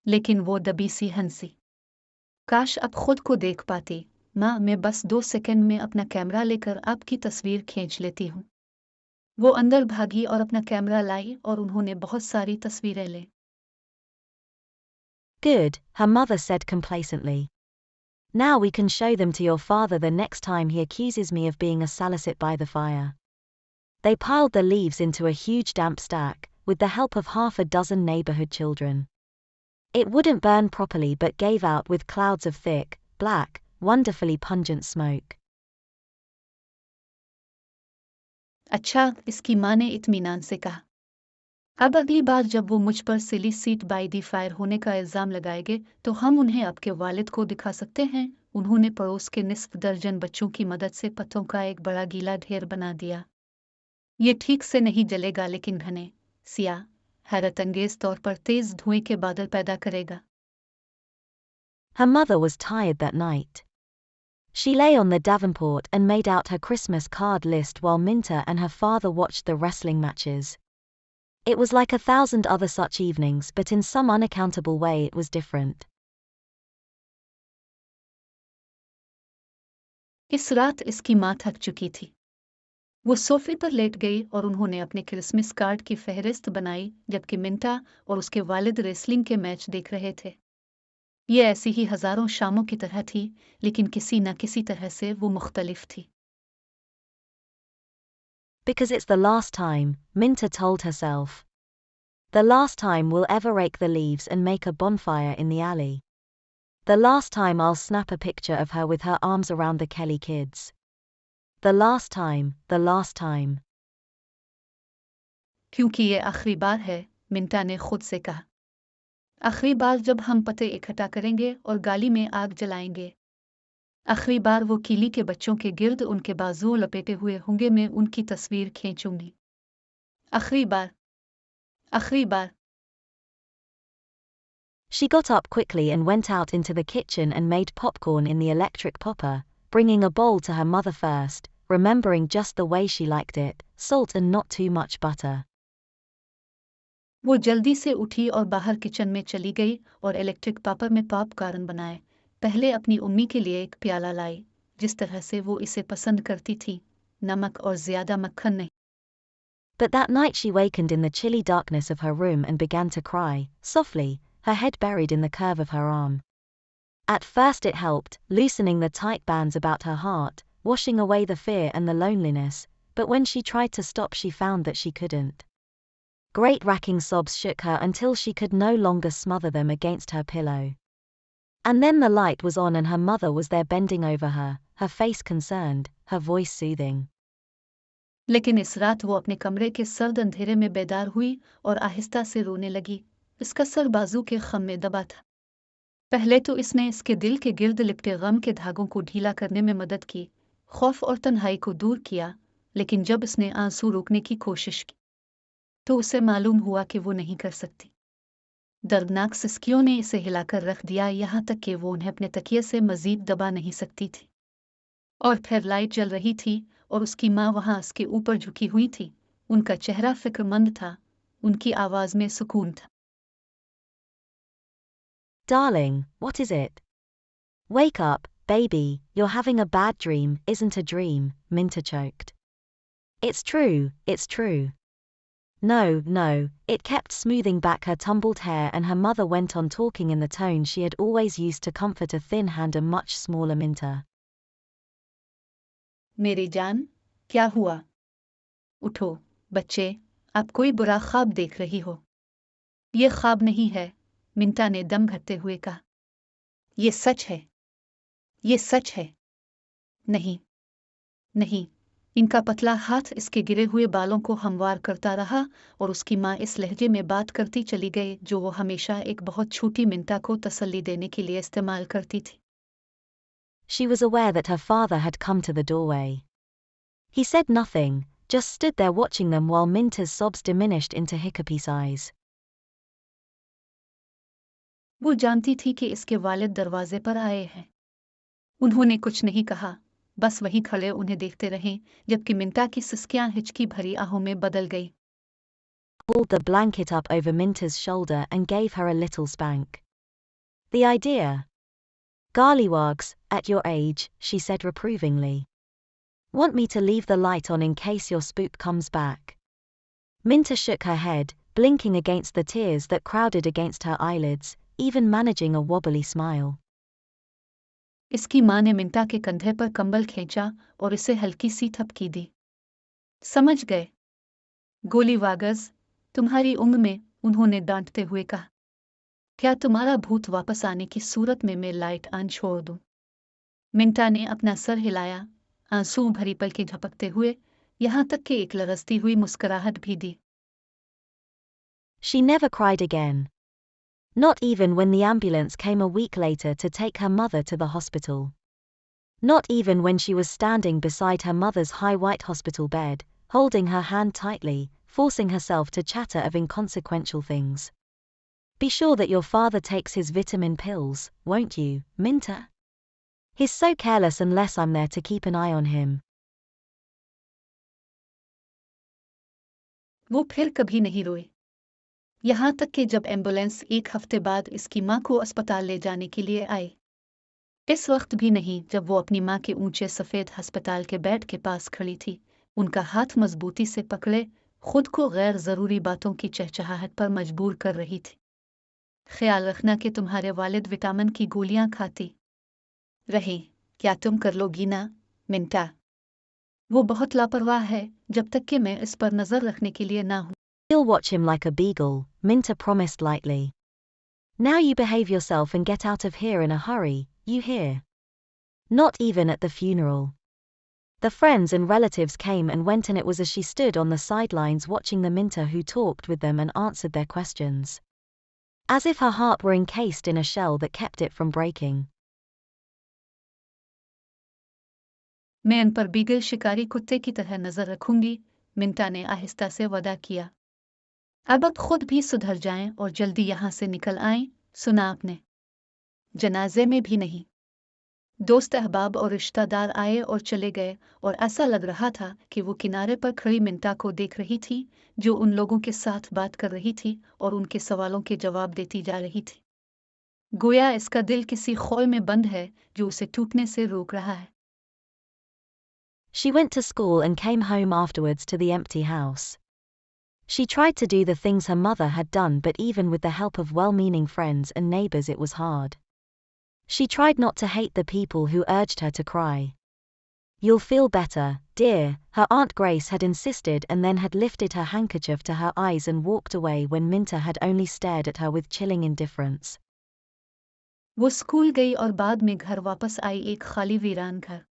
लेकिन वो दबी सी हंसी। काश अब खुद को देख पाती। माँ, मैं बस 2 सेकंड में अपना कैमरा लेकर आपकी तस्वीर खींच लेती हूँ। वो अंदर भागी और अपना कैमरा लाई और उन्होंने बहुत सारी तस्वीरें ली। Good, her mother said complacently. Now we can show them to your father the next time he accuses me of being a salicet by the fire. They piled the leaves into a huge damp stack, with the help of half a dozen neighborhood children. It wouldn't burn properly but gave out with clouds of thick, black, wonderfully pungent smoke. अच्छा, इसकी माँ ने इत्मीनान से कहा। अब अगली बार जब वो मुझ पर सिली सीट बाय दी फायर होने का इल्जाम लगाएंगे तो हम उन्हें आपके वालिद को दिखा सकते हैं। उन्होंने पड़ोस के निस्फ दर्जन बच्चों की मदद से पत्तों का एक बड़ा गीला ढेर बना दिया। ये ठीक से नहीं जलेगा लेकिन घने, सियाह, हैरतअंगेज तौर पर तेज धुएं के बादल पैदा करेगा। Her mother was tired that night. She lay on the davenport and made out her Christmas card list while Minta and her father watched the wrestling matches. It was like 1,000 other such evenings, but in some unaccountable way it was different. इस रात इसकी माँ थक चुकी थी। वो सोफे पर लेट गई और उन्होंने अपने क्रिसमस कार्ड की फहरिस्त बनाई जबकि मिंटा और उसके वालिद रेसलिंग के मैच देख रहे थे। ये ऐसी ही हजारों शामों की तरह थी, लेकिन किसी न किसी तरह से वो मुख्तलिफ थी। Because it's the last time, Minta told herself. The last time we'll ever rake the leaves and make a bonfire in the alley. The last time I'll snap a picture of her with her arms around the Kelly kids. The last time, the last time. क्योंकि ये आखिरी बार है, मिंटा ने खुद से कहा। आखिरी बार जब हम पत्ते इकट्ठा करेंगे और गाली में आग जलाएंगे। आखिरी बार वो कीली के बच्चों के गिर्द उनके बाजुओं लपेटे हुए होंगे, मैं उनकी तस्वीर खींचूंगी। आखिरी बार, आखिरी बार। She got up quickly and went out into the kitchen and made popcorn in the electric popper, bringing a bowl to her mother first, remembering just the way she liked it, salt and not too much butter. वो जल्दी से उठी और बाहर kitchen में चली गई और इलेक्ट्रिक पापर में पॉपकॉर्न बनाए। पहले अपनी उम्मी के लिए एक प्याला लाई, जिस तरह से वो इसे पसंद करती थी, नमक और ज्यादा मक्खन नहीं। But that night she wakened in the chilly darkness of her room and began to cry, softly, her head buried in the curve of her arm. At first it helped, loosening the tight bands about her heart, washing away the fear and the loneliness, but when she tried to stop she found that she couldn't. Great racking sobs shook her until she could no longer smother them against her pillow. And then the light was on and her mother was there bending over her, her face concerned, her voice soothing. लेकिन इस रात वो अपने कमरे के सर्द अंधेरे में बेदार हुई और आहिस्ता से रोने लगी। इसका सर बाजू के खम में दबा था। पहले तो इसने इसके दिल के गिर्द लिपटे गम के धागों को ढीला करने में मदद की, खौफ और तन्हाई को दूर किया, लेकिन जब इसने आंसू रोकने की कोशिश की तो उसे मालूम हुआ कि वो नहीं कर सकती। दर्दनाक सिसकियों ने इसे हिलाकर रख दिया, यहाँ तक कि वो उन्हें अपने तकिए से मजीद दबा नहीं सकती थी। और फिर लाइट जल रही थी और उसकी माँ वहाँ उसके ऊपर झुकी हुई थी। उनका चेहरा फिक्रमंद था, उनकी आवाज में सुकून था। Darling, what is it? Wake up, baby, you're having a bad dream, isn't a dream, Minta choked. It's true, it's true. No, no, it kept smoothing back her tumbled hair and her mother went on talking in the tone she had always used to comfort a thin-haired and much smaller Minta. मेरी जान, क्या हुआ? उठो, बच्चे, आप कोई बुरा ख्वाब देख रही हो। ये ख्वाब नहीं है, मिंटा ने दम भरते हुए कहा। ये सच है, ये सच है। नहीं, नहीं। इनका पतला हाथ इसके गिरे हुए बालों को हमवार करता रहा और उसकी माँ इस लहजे में बात करती चली गई जो वो हमेशा एक बहुत छोटी मिंटा को तसल्ली देने के लिए इस्तेमाल करती थी। She was aware that her father had come to the doorway. He said nothing, just stood there watching them while Minta's sobs diminished into hiccupy sighs. वो जानती थी कि इसके वालिद दरवाजे पर आए हैं। उन्होंने कुछ नहीं कहा, बस वहीं खड़े उन्हें देखते रहे जबकि मिंटा की सिसकियां हिचकी भरी आहों में बदल गई। Pulled the blanket up over Minta's shoulder and gave her a little spank. The idea. Garlywags, at your age, she said reprovingly. Want me to leave the light on in case your spook comes back? Minta shook her head, blinking against the tears that crowded against her eyelids, even managing a wobbly smile. इसकी माँ ने मिंटा के कंधे पर कंबल खींचा और इसे हल्की सी थपकी दी। समझ गए? गोलीवागज, तुम्हारी उम्र में, उन्होंने डांटते हुए कहा। क्या तुम्हारा भूत वापस आने की सूरत में मैं लाइट ऑन छोड़ दूं? मिंटा ने अपना सर हिलाया, आंसू भरी पलकें झपकते हुए, यहाँ तक कि एक लरसती हुई मुस्कुराहट भी दी। She never cried again. Not even when the ambulance came a week later to take her mother to the hospital. Not even when she was standing beside her mother's high white hospital bed, holding her hand tightly, forcing herself to chatter of inconsequential things. Be sure that your father takes his vitamin pills, won't you, Minta? He's so careless unless I'm there to keep an eye on him. वो फिर कभी नहीं रोए। यहाँ तक कि जब ambulance एक हफ्ते बाद इसकी माँ को अस्पताल ले जाने के लिए आई। इस वक्त भी नहीं जब वो अपनी माँ के ऊंचे सफ़ेद अस्पताल के बेड के पास खड़ी थी, उनका हाथ मजबूती से पकड़े, खुद को गैर ज़रूरी बातों की चहचहाहट पर मजबूर कर रही थी। ख्याल रखना कि तुम्हारे वालिद विटामिन की गोलियां खाती रहे, क्या तुम कर लोगी ना, मिंटा? वो बहुत लापरवाह है, जब तक कि मैं इस पर नज़र रखने के लिए ना हूँ। You'll watch him like a beagle, Minta promised lightly. Now you behave yourself and get out of here in a hurry, you hear? Not even at the funeral. The friends and relatives came and went, and it was as she stood on the sidelines watching the Minta who talked with them and answered their questions. As if her heart were encased in a shell that kept it from breaking. मैं इन पर beagle शिकारी कुत्ते की तरह नज़र रखूंगी, मिंटा ने आहिस्ता से वादा किया। अब खुद भी सुधर जाएं और जल्दी यहाँ से निकल आएं, सुना आपने? जनाजे में भी नहीं। दोस्त अहबाब और रिश्तेदार आए और चले गए, और ऐसा लग रहा था कि वो किनारे पर खड़ी मिंटा को देख रही थी, जो उन लोगों के साथ बात कर रही थी और उनके सवालों के जवाब देती जा रही थी। गोया इसका दिल किसी खौल में बंद है जो उसे टूटने से रोक रहा है। She went to school and came home afterwards to the empty house. She tried to do the things her mother had done, but even with the help of well-meaning friends and neighbors it was hard. She tried not to hate the people who urged her to cry. You'll feel better, dear, her Aunt Grace had insisted, and then had lifted her handkerchief to her eyes and walked away when Minta had only stared at her with chilling indifference. वो school गई और बाद में घर वापस आई, एक खाली वीरान घर।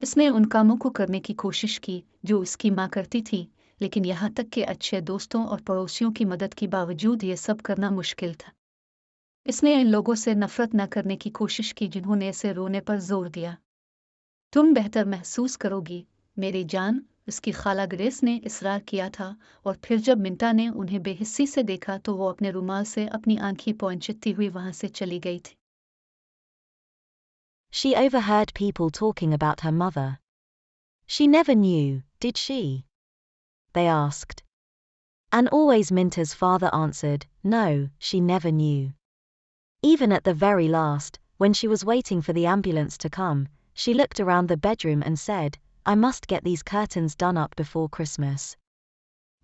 इसने उन कामों को करने की कोशिश की जो उसकी माँ करती थी, लेकिन यहाँ तक कि अच्छे दोस्तों और पड़ोसियों की मदद के बावजूद ये सब करना मुश्किल था। इसने इन लोगों से नफरत न करने की कोशिश की जिन्होंने इसे रोने पर जोर दिया। तुम बेहतर महसूस करोगी, मेरी जान, उसकी खाला ग्रेस ने इसरार किया था, और फिर जब मिंटा ने उन्हें बेहिस्सी से देखा तो वो अपने रुमाल से अपनी आंखें पोंछती हुई वहां से चली गई थी। She overheard people talking about her mother. She never knew, did she? They asked. And always Minta's father answered, no, she never knew. Even at the very last, when she was waiting for the ambulance to come, she looked around the bedroom and said, I must get these curtains done up before Christmas.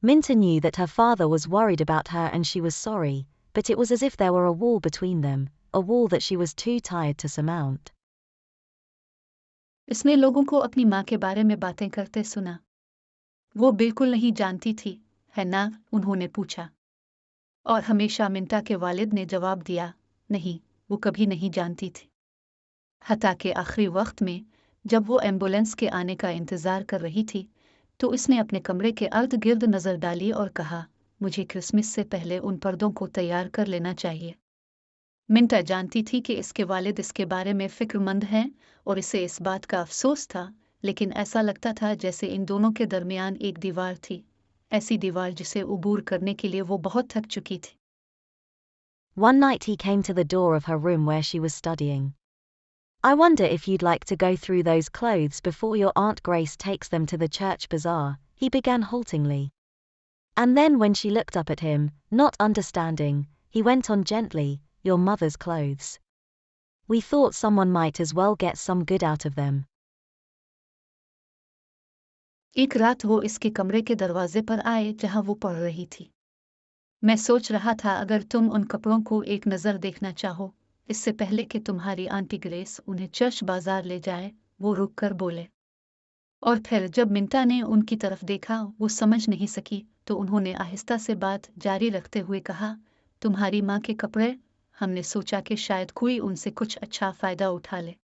Minta knew that her father was worried about her and she was sorry, but it was as if there were a wall between them, a wall that she was too tired to surmount. इसने लोगों को अपनी माँ के बारे में बातें करते सुना। वो बिल्कुल नहीं जानती थी, है ना? उन्होंने पूछा। और हमेशा मिंटा के वालिद ने जवाब दिया, नहीं, वो कभी नहीं जानती थी। हत्ता के आखिरी वक्त में, जब वो एम्बुलेंस के आने का इंतज़ार कर रही थी, तो उसने अपने कमरे के अर्द गिर्द नज़र डाली और कहा, मुझे क्रिसमस से पहले उन पर्दों को तैयार कर लेना चाहिए। मिंटा जानती थी कि इसके वालिद इसके बारे में फ़िक्रमंद हैं और इसे इस बात का अफसोस था, लेकिन ऐसा लगता था जैसे इन दोनों के दरमियान एक दीवार थी, ऐसी दीवार जिसे उबूर करने के लिए वो बहुत थक चुकी थी। One night he came to the door of her room where she was studying. I wonder if you'd like to go through those clothes before your Aunt Grace takes them to the church bazaar, he began haltingly. And then when she looked up at him, not understanding, he went on gently, your mother's clothes. We thought someone might as well get some good out of them. एक रात वो इसके कमरे के दरवाजे पर आए जहां वो पढ़ रही थी। मैं सोच रहा था अगर तुम उन कपड़ों को एक नज़र देखना चाहो, इससे पहले कि तुम्हारी आंटी ग्रेस उन्हें चर्च बाजार ले जाए, वो रुक कर बोले। और फिर जब मिंटा ने उनकी तरफ देखा, वो समझ नहीं सकी, तो उन्होंने आहिस्ता से बात जारी रखते हुए कहा, तुम्हारी माँ के कपड़े, हमने सोचा कि शायद कोई उनसे कुछ अच्छा फ़ायदा उठा ले।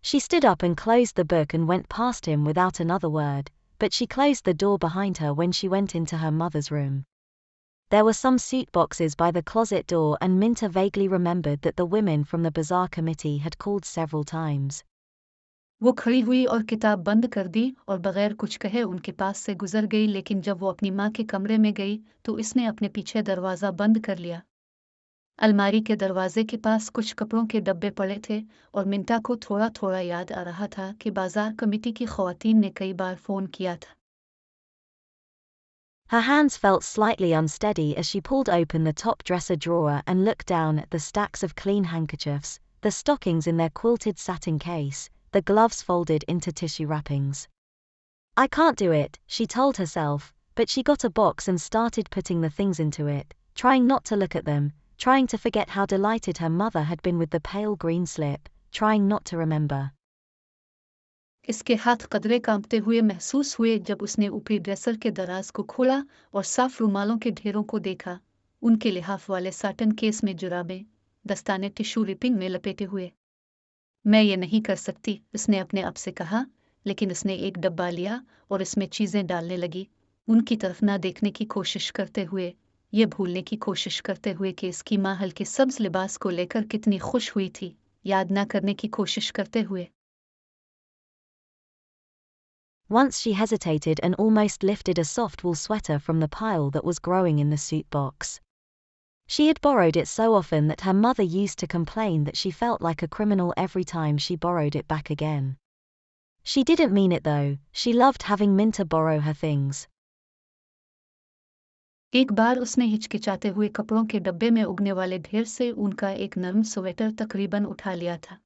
She stood up and closed the book and went past him without another word, but she closed the door behind her when she went into her mother's room. There were some suit boxes by the closet door and Minta vaguely remembered that the women from the bazaar committee had called several times. वो खड़ी हुई और किताब बंद कर दी और बगैर कुछ कहे उनके पास से गुजर गई, लेकिन जब वो अपनी माँ के कमरे में गई तो इसने अपने पीछे दरवाज़ा बंद कर लिया। अलमारी के दरवाजे के पास कुछ कपड़ों के डब्बे पड़े थे और मिंटा को थोड़ा थोड़ा याद आ रहा था कि बाजार कमेटी की ख़वातीन ने कई बार फ़ोन किया था। Her hands felt slightly unsteady as she pulled open the top dresser drawer and looked down at the stacks of clean handkerchiefs, the stockings in their quilted satin case, the gloves folded into tissue wrappings. I can't do it, she told herself, but she got a box and started putting the things into it, trying not to look at them, trying to forget how delighted her mother had been with the pale green slip, trying not to remember. इसके हाथ कदरे कांपते हुए महसूस हुए जब उसने ऊपरी dresser के दराज को खोला और साफ रुमालों के ढेरों को देखा, उनके लिहाफ वाले साटन केस में जुराबें, दस्ताने टिश्यू रिपिंग में लपेटे हुए। मैं ये नहीं कर सकती, उसने अपने आप से कहा, लेकिन उसने एक डब्बा लिया और इसमें चीज़ें डालने लगी, उनकी तरफ ना देखने की कोशिश करते हुए, ये भूलने की कोशिश करते हुए कि इसकी माँ हल्के सब्ज लिबास को लेकर कितनी खुश हुई थी, याद ना करने की कोशिश करते हुए। Once she hesitated and almost lifted a soft wool sweater from the pile that was growing in the suit box. She had borrowed it so often that her mother used to complain that she felt like a criminal every time she borrowed it back again. She didn't mean it though, she loved having Minta borrow her things. एक बार उसने हिचकिचाते हुए कपड़ों के डब्बे में उगने वाले ढेर से उनका एक नर्म स्वेटर तकरीबन उठा लिया था।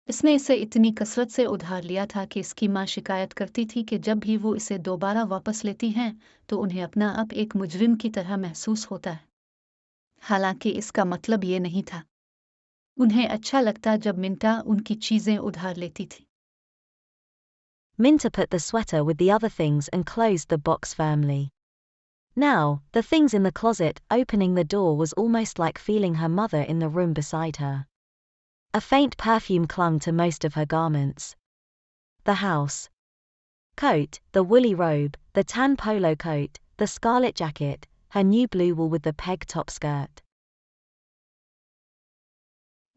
इसने इसे इतनी कसरत से उधार लिया था कि इसकी माँ शिकायत करती थी कि जब भी वो इसे दोबारा वापस लेती हैं तो उन्हें अपना आप एक मुजरिम की तरह महसूस होता है। हालांकि इसका मतलब ये नहीं था। उन्हें अच्छा लगता जब मिंटा उनकी चीज़ें उधार लेती थी। Minta put the sweater with the other things and closed the box firmly. Now, the things in the closet, opening the door was almost like feeling her mother in the room beside her. A faint perfume clung to most of her garments. The house coat, the woolly robe, the tan polo coat, the scarlet jacket, her new blue wool with the peg-top skirt.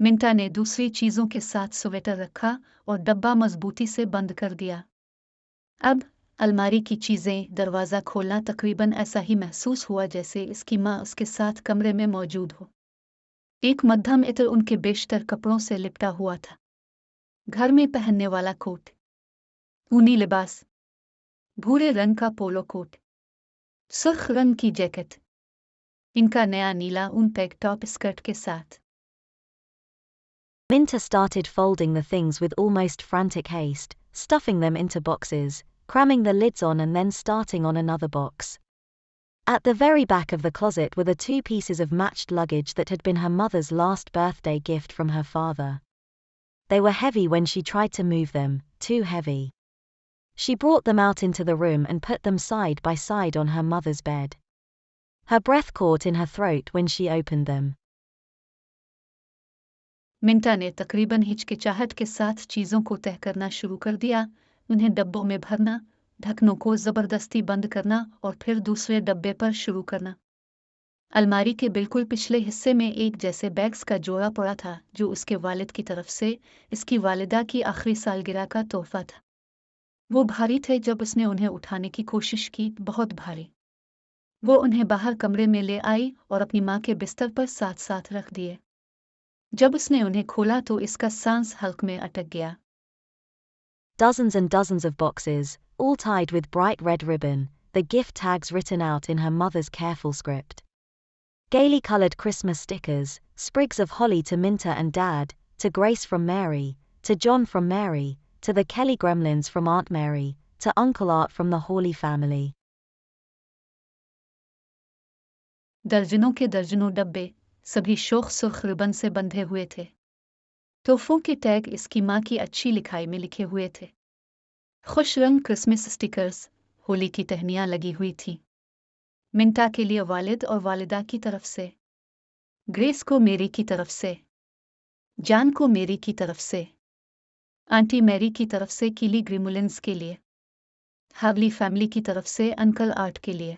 मिंटा ने दूसरी चीज़ों के साथ sweater रखा और डब्बा मजबूती से बंद कर दिया। अब अलमारी की चीज़ें, दरवाज़ा खोलना तकरीबन ऐसा ही महसूस हुआ जैसे इसकी माँ उसके साथ कमरे में मौजूद हो। एक मध्यम इत्र उनके बेशतर कपड़ों से लिपटा हुआ था। घर में पहनने वाला कोट, ऊनी लिबास, भूरे रंग का पोलो कोट, सुर्ख रंग की जैकेट, इनका नया नीला ऊन पैक टॉप स्कर्ट के साथ। Minta started folding the things with almost frantic haste, stuffing them into boxes, cramming the lids on and then starting on another box. At the very back of the closet were the 2 pieces of matched luggage that had been her mother's last birthday gift from her father. They were heavy when she tried to move them, too heavy. She brought them out into the room and put them side by side on her mother's bed. Her breath caught in her throat when she opened them. मिंटा ने तकरीबन हिचकिचाहट के साथ चीज़ों को तह करना शुरू कर दिया, उन्हें डब्बों में भरना, ढक्कनों को ज़बरदस्ती बंद करना और फिर दूसरे डब्बे पर शुरू करना। अलमारी के बिल्कुल पिछले हिस्से में एक जैसे बैग्स का जोड़ा पड़ा था जो उसके वालिद की तरफ से इसकी वालिदा की आखिरी सालगिरह का तोहफा था। वो भारी थे जब उसने उन्हें उठाने की कोशिश की, बहुत भारी। वो उन्हें बाहर कमरे में ले आई और अपनी माँ के बिस्तर पर साथ साथ रख दिए। जब उसने उन्हें खोला तो इसका सांस हल्क में अटक गया। Dozens and dozens of boxes, all tied with bright red ribbon, the gift tags written out in her mother's careful script. Gaily colored Christmas stickers, sprigs of holly to Minta and Dad, to Grace from Mary, to John from Mary, to the Kelly Gremlins from Aunt Mary, to Uncle Art from the Hawley family. दर्जनों के दर्जनों डब्बे, सभी शोख सुर्ख ribbon से बंधे हुए थे। तोहफों के टैग इसकी माँ की अच्छी लिखाई में लिखे हुए थे। खुश रंग क्रिसमस स्टिकर्स, होली की टहनियाँ लगी हुई थी। मिंटा के लिए वालिद और वालिदा की तरफ से, ग्रेस को मेरी की तरफ से, जान को मेरी की तरफ से, आंटी मैरी की तरफ से कीली ग्रिमुलिन्स के लिए, हावली फैमिली की तरफ से अंकल आर्ट के लिए।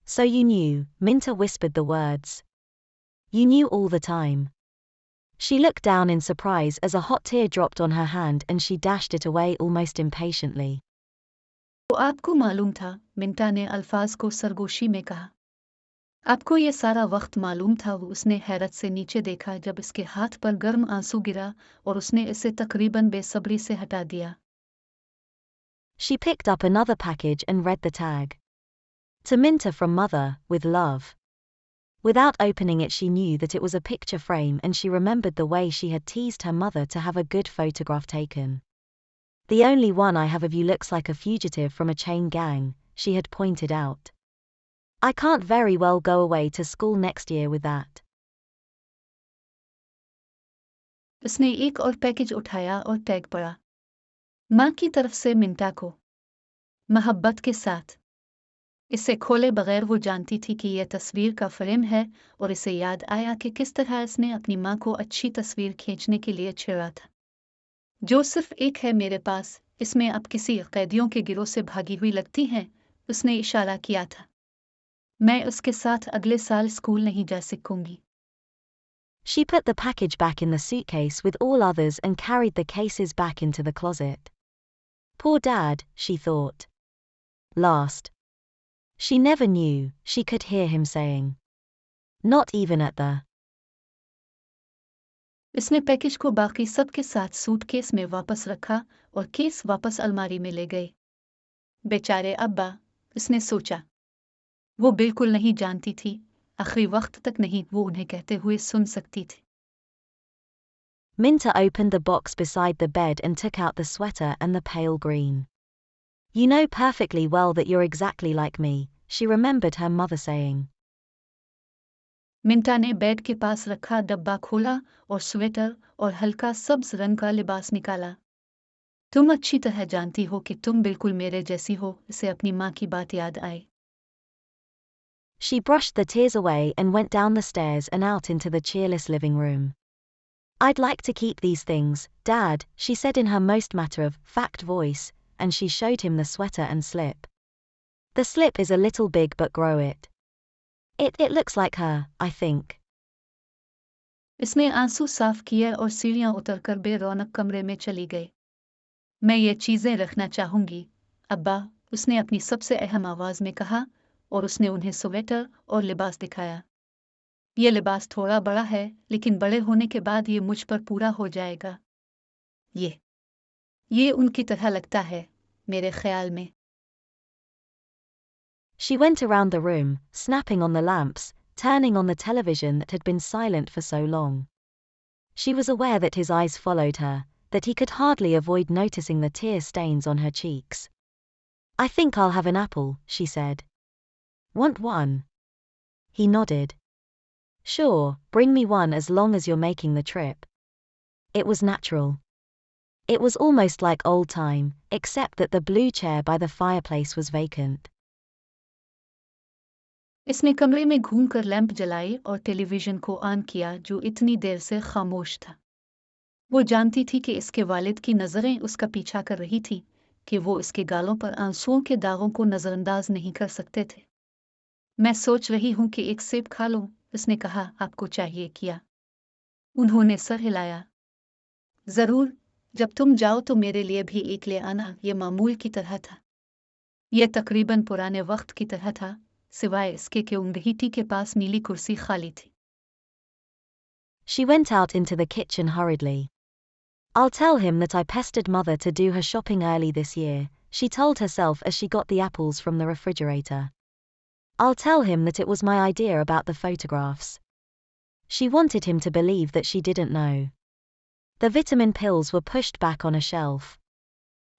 So you knew, Minta whispered the words. You knew all the time. She looked down in surprise as a hot tear dropped on her hand and she dashed it away almost impatiently. तो आपको मालूम था, मिंटा ने अल्फाज को सरगोशी में कहा। आपको ये सारा वक्त मालूम था। वो उसने हैरत से नीचे देखा जब इसके हाथ पर गर्म आंसू गिरा और उसने इसे तकरीबन बेसब्री से हटा दिया। She picked up another package and read the tag. To Minta from Mother, with love. Without opening it she knew that it was a picture frame and she remembered the way she had teased her mother to have a good photograph taken. The only one I have of you looks like a fugitive from a chain gang, she had pointed out. I can't very well go away to school next year with that. उसने एक और package उठाया और tag पढ़ा। माँ की तरफ से मिंटा को, मोहब्बत के साथ। इसे खोले बगैर वो जानती थी कि यह तस्वीर का फ्रेम है और इसे याद आया कि किस तरह इसने अपनी माँ को अच्छी तस्वीर खींचने के लिए छेड़ा था। जो सिर्फ एक है मेरे पास, इसमें अब किसी कैदियों के गिरोह से भागी हुई लगती हैं, उसने इशारा किया था। मैं उसके साथ अगले साल स्कूल नहीं जा सकूंगी। She put the package back in the suitcase with all others and carried the cases back into the closet. Poor Dad, she thought. Last. She never knew, she could hear him saying. Not even at the. इसने package को बाकी सब के साथ suitcase में वापस रखा और केस वापस अलमारी में ले गए। बेचारे अब्बा, उसने सोचा। वो बिल्कुल नहीं जानती थी, आखिरी वक्त तक नहीं वो उन्हें कहते हुए सुन सकती थी। Minta opened the box beside the bed and took out the sweater and the pale green. You know perfectly well that you're exactly like me, she remembered her mother saying. मिंटा ने बेड के पास रखा डब्बा खोला और sweater और हल्का सब्ज रंग का लिबास निकाला। तुम अच्छी तरह जानती हो कि तुम बिल्कुल मेरे जैसी हो, इसे अपनी माँ की बात याद आई। She brushed the tears away and went down the stairs and out into the cheerless living room. I'd like to keep these things, Dad, she said in her most matter-of-fact voice, and she showed him the sweater and slip. The slip is a little big but grow it. It looks like her, I think. इसने आंसू साफ किए और सीढ़ियां उतरकर बेरौनक कमरे में चली गई। मैं ये चीजें रखना चाहूंगी, अब्बा, उसने अपनी सबसे अहम आवाज में कहा और उसने उन्हें स्वेटर और लिबास दिखाया। ये लिबास थोड़ा बड़ा है, लेकिन बड़े होने के बाद ये मुझ पर पूरा हो जाएगा। ये उनकी तरह लगता है, मेरे ख्याल में। She went around the room, snapping on the lamps, turning on the television that had been silent for so long. She was aware that his eyes followed her, that he could hardly avoid noticing the tear stains on her cheeks. I think I'll have an apple, she said. Want one? He nodded. Sure, bring me one as long as you're making the trip. It was natural. It was almost like old time, except that the blue chair by the fireplace was vacant. इसने कमरे में घूमकर lamp जलाई और television को on किया जो इतनी देर से खामोश था। वो जानती थी कि इसके वालिद की नज़रें उसका पीछा कर रही थी, कि वो इसके गालों पर आंसुओं के दागों को नज़रअंदाज नहीं कर सकते थे। मैं सोच रही हूं कि एक सेब खा लूं, उसने कहा। आपको चाहिए क्या? उन्होंने सर हिलाया। जरूर, जब तुम जाओ तो मेरे लिए भी एक ले आना। ये मामूल की तरह था। यह तकरीबन पुराने वक्त की तरह था, सिवाय इसके कि उंगहीटी के पास नीली कुर्सी खाली थी। She went out into the kitchen hurriedly. I'll tell him that I pestered Mother to do her shopping early this year, she told herself as she got the apples from the refrigerator. I'll tell him that it was my idea about the photographs. She wanted him to believe that she didn't know. The vitamin pills were pushed back on a shelf.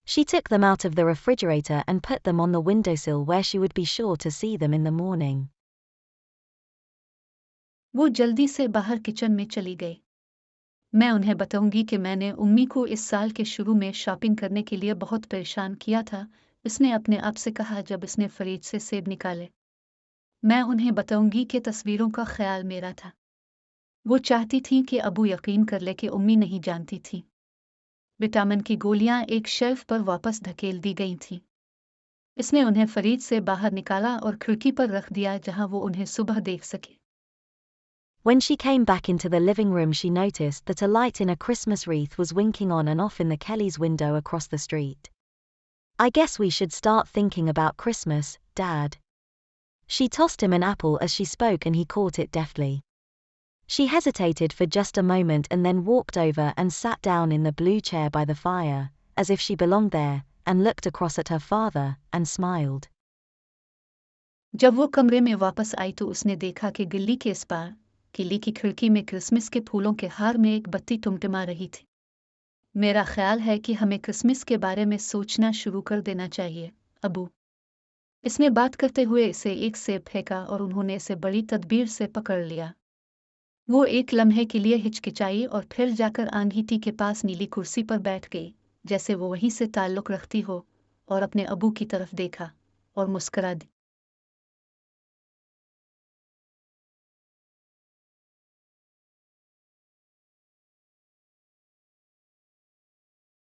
She took them out of the refrigerator and put them on the windowsill where she would be sure to see them in the morning. वो जल्दी से बाहर kitchen में चली गई। मैं उन्हें बताऊंगी कि मैंने उम्मी को इस साल के शुरू में शॉपिंग करने के लिए बहुत परेशान किया था, उसने अपने आप से कहा जब उसने फ्रिज से सेब निकाले। मैं उन्हें बताऊंगी कि तस्वीरों का ख्याल मेरा था। वो चाहती थी कि अबू यकीन कर ले कि उम्मी नहीं जानती थी। विटामिन की गोलियां एक शेल्फ पर वापस धकेल दी गई थीं। इसने उन्हें फ्रिज से बाहर निकाला और खिड़की पर रख दिया जहां वो उन्हें सुबह देख सके। When she came back into the living room, she noticed that a light in a Christmas wreath was winking on and off in the Kellys' window across the street. "I guess we should start thinking about Christmas, Dad." She tossed him an apple as she spoke and he caught it deftly. She hesitated for just a moment and then walked over and sat down in the blue chair by the fire, as if she belonged there, and looked across at her father, and smiled. जब वो कमरे में वापस आई तो उसने देखा कि गिल्ली के इस पार किले की खिड़की में क्रिसमस के फूलों के हार में एक बत्ती टिमटिमा रही थी। मेरा ख्याल है कि हमें क्रिसमस के बारे में सोचना शुरू कर देना चाहिए, अबू। इसने बात करते हुए इसे एक सेब फेंका और उन्होंने इसे बड़ी तदबीर से पकड़ लिया। वो एक लम्हे के लिए हिचकिचाई और फिर जाकर आंगीठी के पास नीली कुर्सी पर बैठ गई, जैसे वो वहीं से ताल्लुक रखती हो, और अपने अबू की तरफ देखा और मुस्कुरा दी।